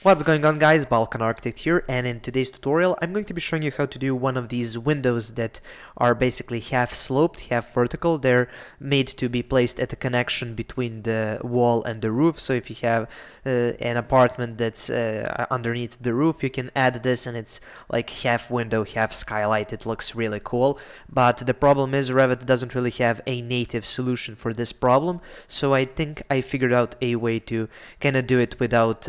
What's going on, guys? Balkan Architect here, and in today's tutorial I'm going to be showing you how to do one of these windows that are basically half sloped, half vertical. They're made to be placed at a connection between the wall and the roof. So if you have an apartment that's underneath the roof, you can add this and it's like half window, half skylight. It looks really cool, but the problem is Revit doesn't really have a native solution for this problem. So I think I figured out a way to kind of do it without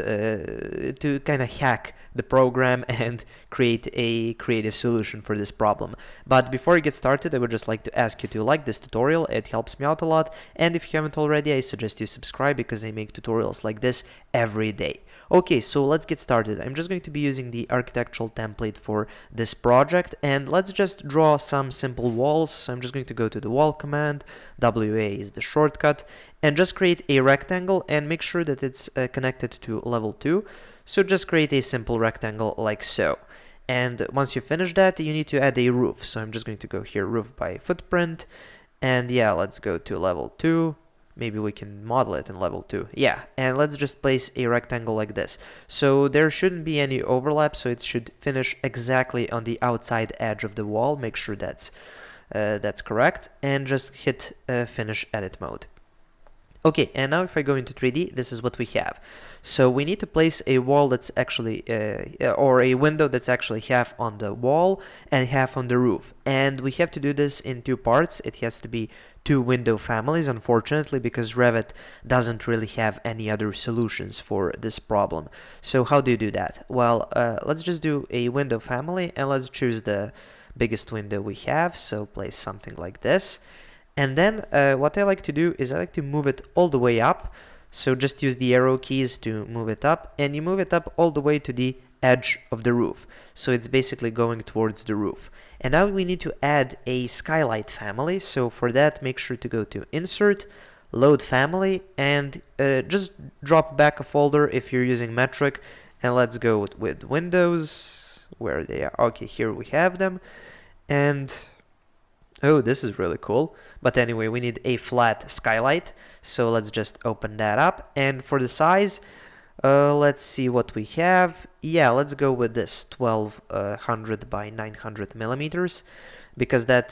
to kind of hack the program and create a creative solution for this problem. But before we get started, I would just like to ask you to like this tutorial. It helps me out a lot, and if you haven't already, I suggest you subscribe because I make tutorials like this every day. Okay, so let's get started. I'm just going to be using the architectural template for this project, and let's just draw some simple walls. So I'm just going to go to the wall command, WA is the shortcut, and just create a rectangle and make sure that it's connected to level 2. So just create a simple rectangle like so. And once you finish that, you need to add a roof. So I'm just going to go here, roof by footprint, and yeah, let's go to level 2. Maybe we can model it in level 2. Yeah, and let's just place a rectangle like this. So there shouldn't be any overlap, so it should finish exactly on the outside edge of the wall. Make sure that's correct, and just hit finish edit mode. Okay, and now if I go into 3D, this is what we have. So we need to place a wall that's actually, or a window that's actually half on the wall and half on the roof. And we have to do this in two parts. It has to be two window families, unfortunately, because Revit doesn't really have any other solutions for this problem. So how do you do that? Well, let's just do a window family, and let's choose the biggest window we have. So place something like this. And then what I like to do is I like to move it all the way up. So just use the arrow keys to move it up, and you move it up all the way to the edge of the roof. So it's basically going towards the roof. And now we need to add a skylight family. So for that, make sure to go to Insert, Load Family, and just drop back a folder if you're using metric. And let's go with Windows, where they are. Okay, here we have them. And oh, this is really cool. But anyway, we need a flat skylight. So let's just open that up. And for the size, let's see what we have. Yeah, let's go with this 1200 by 900 millimeters, because that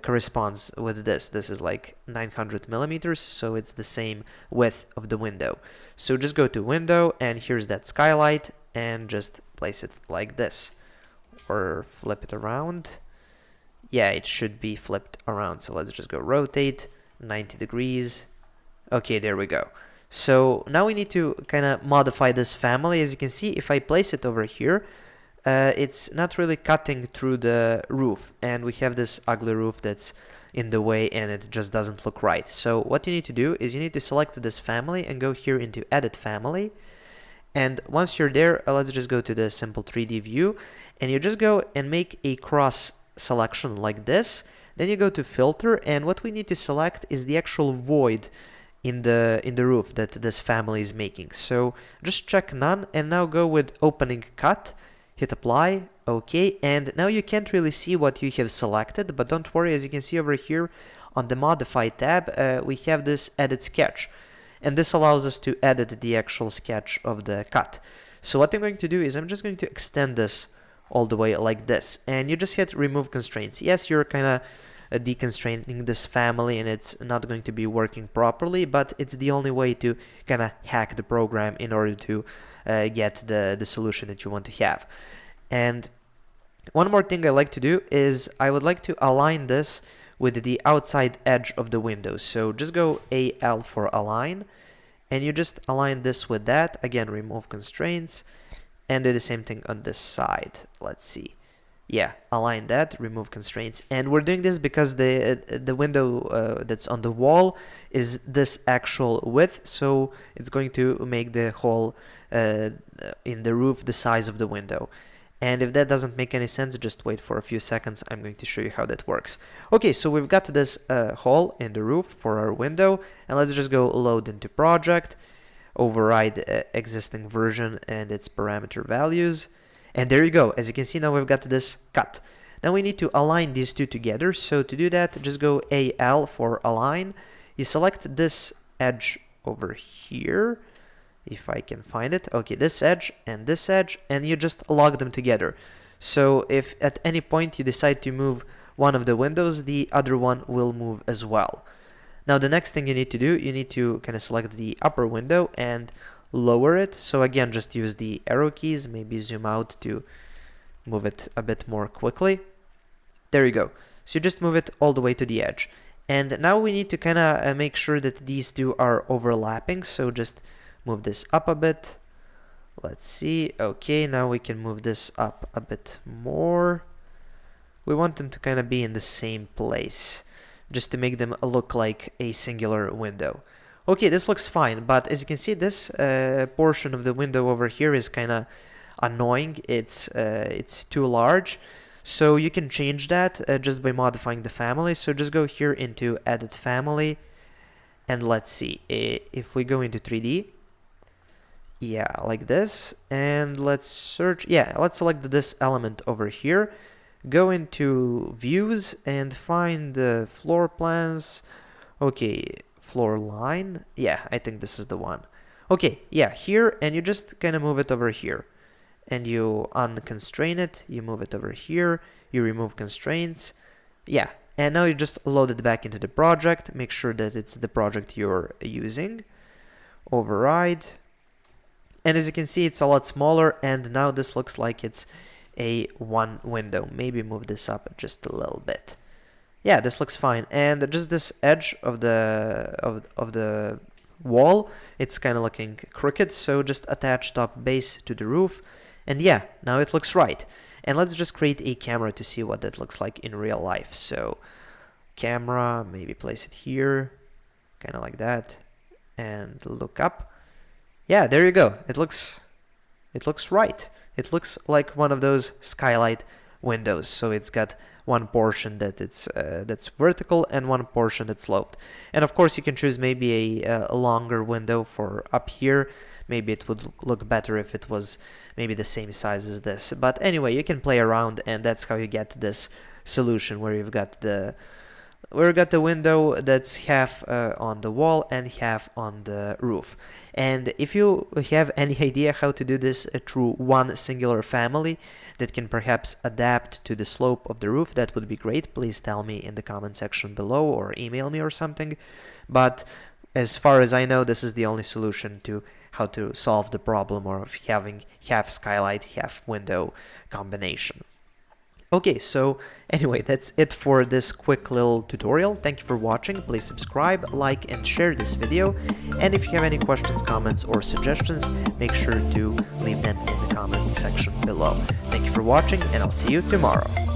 corresponds with this. This is like 900 millimeters, so it's the same width of the window. So just go to Window, and here's that skylight, and just place it like this, or flip it around. Yeah, it should be flipped around. So let's just go rotate 90 degrees. Okay, there we go. So now we need to kind of modify this family. As you can see, if I place it over here, it's not really cutting through the roof, and we have this ugly roof that's in the way, and it just doesn't look right. So what you need to do is you need to select this family and go here into Edit Family. And once you're there, let's just go to the simple 3D view, and you just go and make a cross selection like this. Then you go to Filter, and what we need to select is the actual void in the roof that this family is making. So just check None, and now go with Opening Cut, hit Apply, OK, and now you can't really see what you have selected, but don't worry, as you can see over here on the Modify tab, we have this Edit Sketch, and this allows us to edit the actual sketch of the cut. So what I'm going to do is I'm just going to extend this all the way like this, and you just hit Remove Constraints. Yes, you're kind of deconstraining this family, and it's not going to be working properly, but it's the only way to kind of hack the program in order to get the solution that you want to have. And one more thing I like to do is I would like to align this with the outside edge of the window. So just go AL for Align, and you just align this with that. Again, remove constraints, and do the same thing on this side. Let's see. Yeah, align that, remove constraints. And we're doing this because the window that's on the wall is this actual width, so it's going to make the hole in the roof the size of the window. And if that doesn't make any sense, just wait for a few seconds. I'm going to show you how that works. Okay, so we've got this hole in the roof for our window, and let's just go Load into Project, override existing version and its parameter values, and there you go. As you can see, now we've got this cut. Now we need to align these two together. So to do that, just go AL for Align. You select this edge over here, if I can find it. Okay, this edge, and you just log them together. So if at any point you decide to move one of the windows, the other one will move as well. Now the next thing you need to do, you need to kind of select the upper window and lower it. So again, just use the arrow keys, maybe zoom out to move it a bit more quickly. There you go. So you just move it all the way to the edge. And now we need to kind of make sure that these two are overlapping. So just move this up a bit. Let's see. Okay, now we can move this up a bit more. We want them to kind of be in the same place, just to make them look like a singular window. Okay, this looks fine, but as you can see, this portion of the window over here is kind of annoying. It's too large, so you can change that just by modifying the family. So just go here into Edit Family, and let's see, if we go into 3D, yeah, like this, and let's search, yeah, let's select this element over here. Go into Views and find the floor plans. Okay, floor line. Yeah, I think this is the one. Okay, yeah, here, and you just kind of move it over here. And you unconstrain it, you move it over here, you remove constraints. Yeah, and now you just load it back into the project. Make sure that it's the project you're using. Override. And as you can see, it's a lot smaller, and now this looks like it's a one window. Maybe move this up just a little bit. Yeah, this looks fine. And just this edge of the wall, it's kind of looking crooked, so just attach top base to the roof, and yeah, now it looks right. And let's just create a camera to see what that looks like in real life. So camera, maybe place it here, kind of like that, and look up. Yeah, there you go. It looks right. It looks like one of those Skylight windows. So it's got one portion that that's vertical and one portion that's sloped. And of course, you can choose maybe a longer window for up here. Maybe it would look better if it was maybe the same size as this. But anyway, you can play around, and that's how you get this solution where you've got the window that's half on the wall and half on the roof. And if you have any idea how to do this through one singular family that can perhaps adapt to the slope of the roof, that would be great. Please tell me in the comment section below or email me or something. But as far as I know, this is the only solution to how to solve the problem of having half skylight, half window combination. Okay, so anyway, that's it for this quick little tutorial. Thank you for watching. Please subscribe, like, and share this video. And if you have any questions, comments, or suggestions, make sure to leave them in the comment section below. Thank you for watching, and I'll see you tomorrow.